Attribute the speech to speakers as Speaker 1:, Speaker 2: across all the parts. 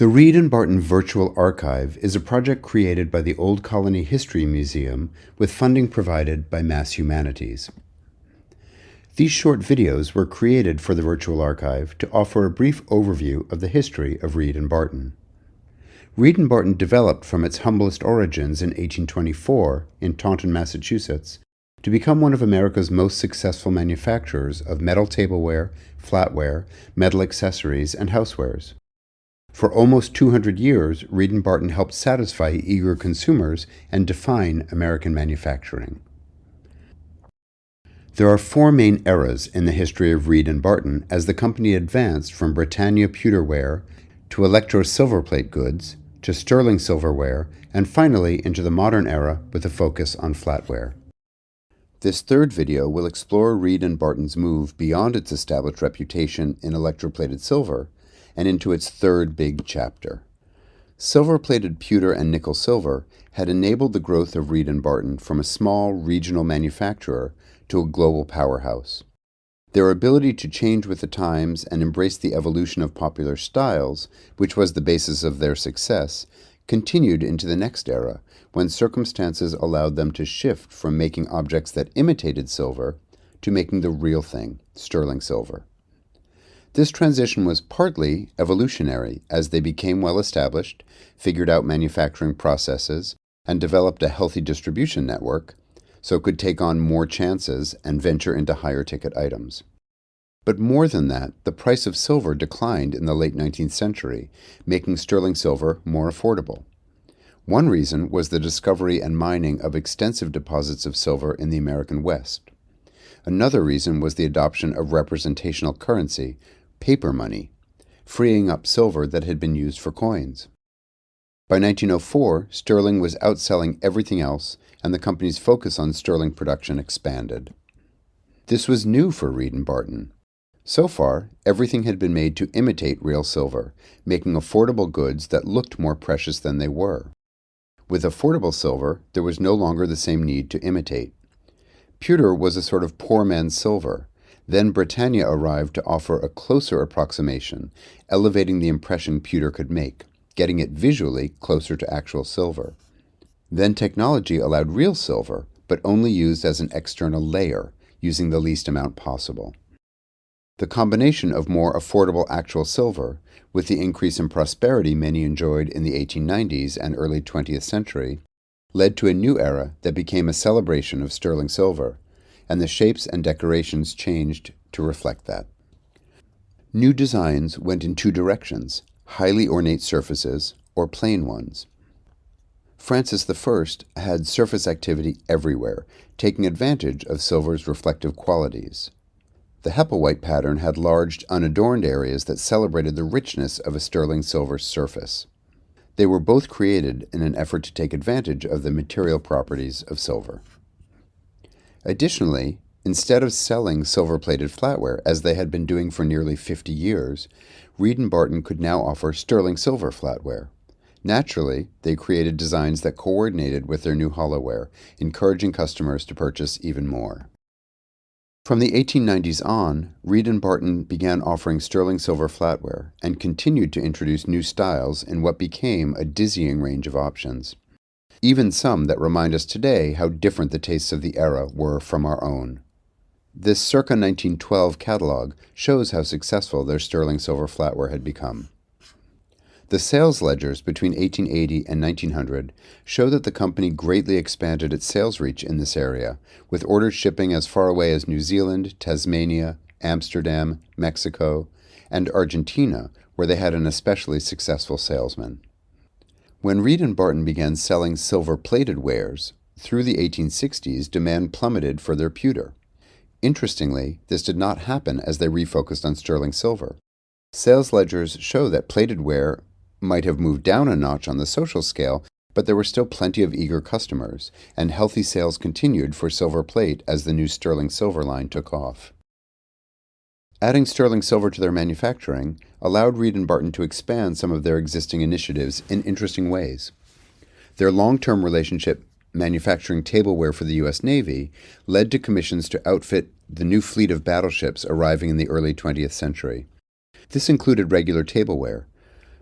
Speaker 1: The Reed and Barton Virtual Archive is a project created by the Old Colony History Museum with funding provided by Mass Humanities. These short videos were created for the Virtual Archive to offer a brief overview of the history of Reed and Barton. Reed and Barton developed from its humblest origins in 1824 in Taunton, Massachusetts, to become one of America's most successful manufacturers of metal tableware, flatware, metal accessories, and housewares. For almost 200 years, Reed and Barton helped satisfy eager consumers and define American manufacturing. There are four main eras in the history of Reed and Barton as the company advanced from Britannia pewterware to electro silverplate goods to sterling silverware and finally into the modern era with a focus on flatware. This third video will explore Reed and Barton's move beyond its established reputation in electroplated silver and into its third big chapter. Silver-plated pewter and nickel silver had enabled the growth of Reed and Barton from a small regional manufacturer to a global powerhouse. Their ability to change with the times and embrace the evolution of popular styles, which was the basis of their success, continued into the next era, when circumstances allowed them to shift from making objects that imitated silver to making the real thing, sterling silver. This transition was partly evolutionary as they became well established, figured out manufacturing processes, and developed a healthy distribution network, so could take on more chances and venture into higher ticket items. But more than that, the price of silver declined in the late 19th century, making sterling silver more affordable. One reason was the discovery and mining of extensive deposits of silver in the American West. Another reason was the adoption of representational currency, paper money, freeing up silver that had been used for coins. By 1904, sterling was outselling everything else, and the company's focus on sterling production expanded. This was new for Reed and Barton. So far, everything had been made to imitate real silver, making affordable goods that looked more precious than they were. With affordable silver, there was no longer the same need to imitate. Pewter was a sort of poor man's silver. Then Britannia arrived to offer a closer approximation, elevating the impression pewter could make, getting it visually closer to actual silver. Then technology allowed real silver, but only used as an external layer, using the least amount possible. The combination of more affordable actual silver, with the increase in prosperity many enjoyed in the 1890s and early 20th century, led to a new era that became a celebration of sterling silver, and the shapes and decorations changed to reflect that. New designs went in two directions, highly ornate surfaces or plain ones. Francis I had surface activity everywhere, taking advantage of silver's reflective qualities. The Hepplewhite pattern had large, unadorned areas that celebrated the richness of a sterling silver surface. They were both created in an effort to take advantage of the material properties of silver. Additionally, instead of selling silver-plated flatware, as they had been doing for nearly 50 years, Reed and Barton could now offer sterling silver flatware. Naturally, they created designs that coordinated with their new hollowware, encouraging customers to purchase even more. From the 1890s on, Reed and Barton began offering sterling silver flatware and continued to introduce new styles in what became a dizzying range of options. Even some that remind us today how different the tastes of the era were from our own. This circa 1912 catalog shows how successful their sterling silver flatware had become. The sales ledgers between 1880 and 1900 show that the company greatly expanded its sales reach in this area, with orders shipping as far away as New Zealand, Tasmania, Amsterdam, Mexico, and Argentina, where they had an especially successful salesman. When Reed and Barton began selling silver-plated wares, through the 1860s demand plummeted for their pewter. Interestingly, this did not happen as they refocused on sterling silver. Sales ledgers show that plated ware might have moved down a notch on the social scale, but there were still plenty of eager customers, and healthy sales continued for silver plate as the new sterling silver line took off. Adding sterling silver to their manufacturing allowed Reed and Barton to expand some of their existing initiatives in interesting ways. Their long-term relationship manufacturing tableware for the U.S. Navy led to commissions to outfit the new fleet of battleships arriving in the early 20th century. This included regular tableware,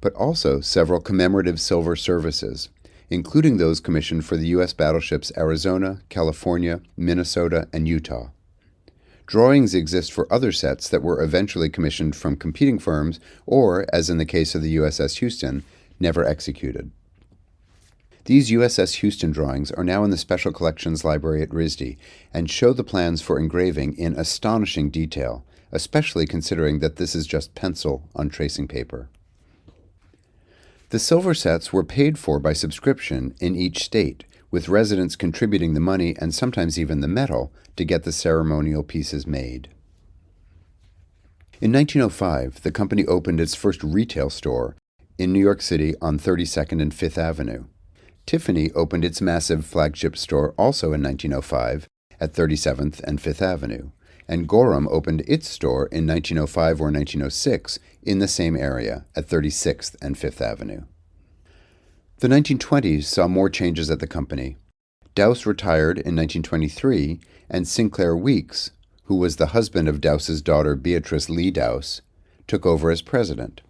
Speaker 1: but also several commemorative silver services, including those commissioned for the U.S. battleships Arizona, California, Minnesota, and Utah. Drawings exist for other sets that were eventually commissioned from competing firms or, as in the case of the USS Houston, never executed. These USS Houston drawings are now in the Special Collections Library at RISD and show the plans for engraving in astonishing detail, especially considering that this is just pencil on tracing paper. The silver sets were paid for by subscription in each state, with residents contributing the money and sometimes even the metal to get the ceremonial pieces made. In 1905, the company opened its first retail store in New York City on 32nd and 5th Avenue. Tiffany opened its massive flagship store also in 1905 at 37th and 5th Avenue, and Gorham opened its store in 1905 or 1906 in the same area at 36th and 5th Avenue. The 1920s saw more changes at the company. Dowse retired in 1923, and Sinclair Weeks, who was the husband of Dowse's daughter Beatrice Lee Dowse, took over as president.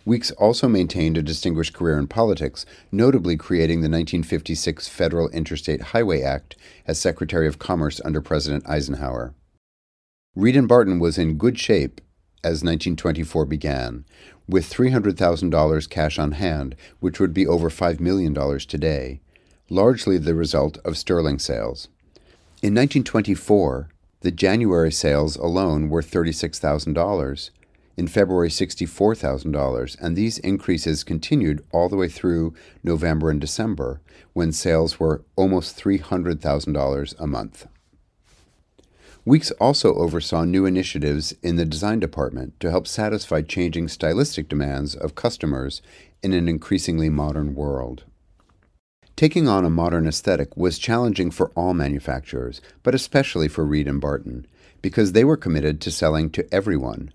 Speaker 1: Weeks also maintained a distinguished career in politics, notably creating the 1956 Federal Interstate Highway Act as Secretary of Commerce under President Eisenhower. Reed and Barton was in good shape as 1924 began, with $300,000 cash on hand, which would be over $5 million today, largely the result of sterling sales. In 1924, the January sales alone were $36,000, in February $64,000, and these increases continued all the way through November and December, when sales were almost $300,000 a month. Weeks also oversaw new initiatives in the design department to help satisfy changing stylistic demands of customers in an increasingly modern world. Taking on a modern aesthetic was challenging for all manufacturers, but especially for Reed and Barton, because they were committed to selling to everyone.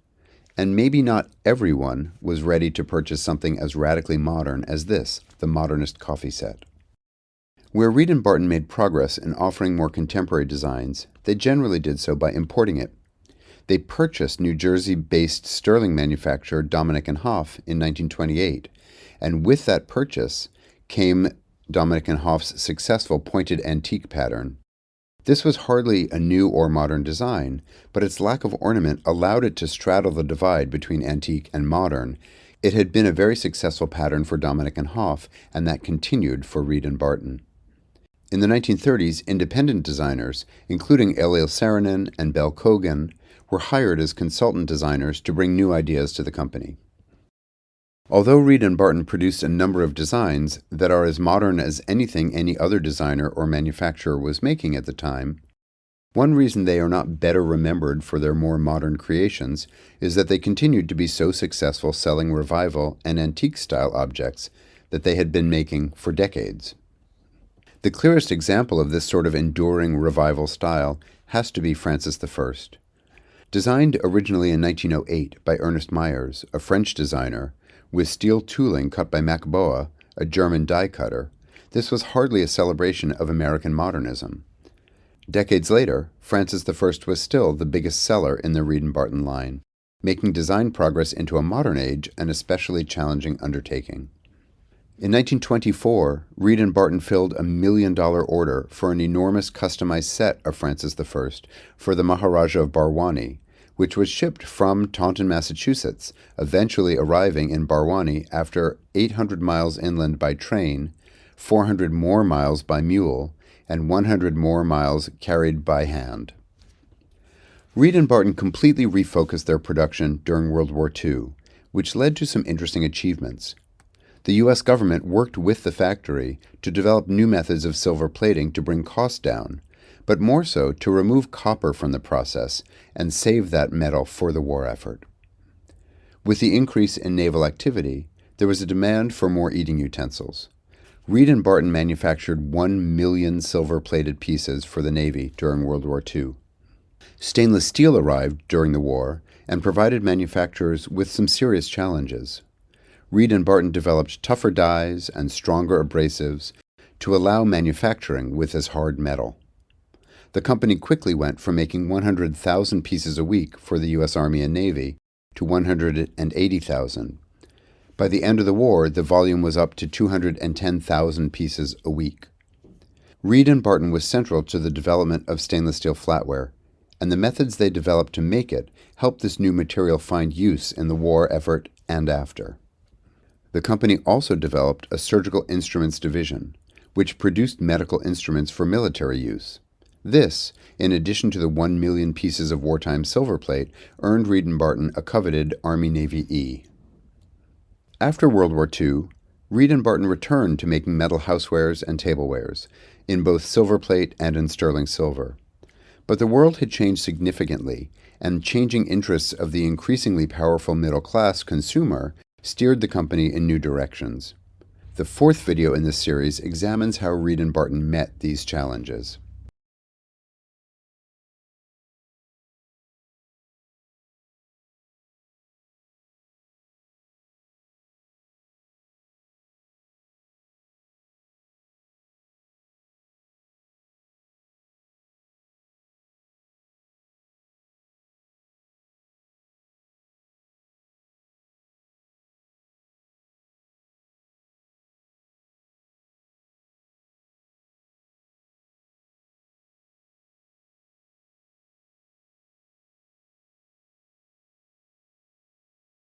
Speaker 1: And maybe not everyone was ready to purchase something as radically modern as this, the modernist coffee set. Where Reed and Barton made progress in offering more contemporary designs, they generally did so by importing it. They purchased New Jersey-based sterling manufacturer Dominic and Hoff in 1928, and with that purchase came Dominic and Hoff's successful pointed antique pattern. This was hardly a new or modern design, but its lack of ornament allowed it to straddle the divide between antique and modern. It had been a very successful pattern for Dominic and Hoff, and that continued for Reed and Barton. In the 1930s, independent designers, including Eliel Saarinen and Bell Kogan, were hired as consultant designers to bring new ideas to the company. Although Reed and Barton produced a number of designs that are as modern as anything any other designer or manufacturer was making at the time, one reason they are not better remembered for their more modern creations is that they continued to be so successful selling revival and antique-style objects that they had been making for decades. The clearest example of this sort of enduring revival style has to be Francis I. Designed originally in 1908 by Ernest Myers, a French designer, with steel tooling cut by Macboa, a German die cutter, this was hardly a celebration of American modernism. Decades later, Francis I was still the biggest seller in the Reed and Barton line, making design progress into a modern age an especially challenging undertaking. In 1924, Reed and Barton filled a $1 million order for an enormous customized set of Francis I for the Maharaja of Barwani, which was shipped from Taunton, Massachusetts, eventually arriving in Barwani after 800 miles inland by train, 400 more miles by mule, and 100 more miles carried by hand. Reed and Barton completely refocused their production during World War II, which led to some interesting achievements. The U.S. government worked with the factory to develop new methods of silver plating to bring costs down, but more so to remove copper from the process and save that metal for the war effort. With the increase in naval activity, there was a demand for more eating utensils. Reed and Barton manufactured 1 million silver-plated pieces for the Navy during World War II. Stainless steel arrived during the war and provided manufacturers with some serious challenges. Reed and Barton developed tougher dies and stronger abrasives to allow manufacturing with this hard metal. The company quickly went from making 100,000 pieces a week for the U.S. Army and Navy to 180,000. By the end of the war, the volume was up to 210,000 pieces a week. Reed and Barton was central to the development of stainless steel flatware, and the methods they developed to make it helped this new material find use in the war effort and after. The company also developed a surgical instruments division, which produced medical instruments for military use. This, in addition to the 1 million pieces of wartime silver plate, earned Reed and Barton a coveted Army-Navy E. After World War II, Reed and Barton returned to making metal housewares and tablewares, in both silver plate and in sterling silver. But the world had changed significantly, and changing interests of the increasingly powerful middle-class consumer steered the company in new directions. The fourth video in this series examines how Reed and Barton met these challenges.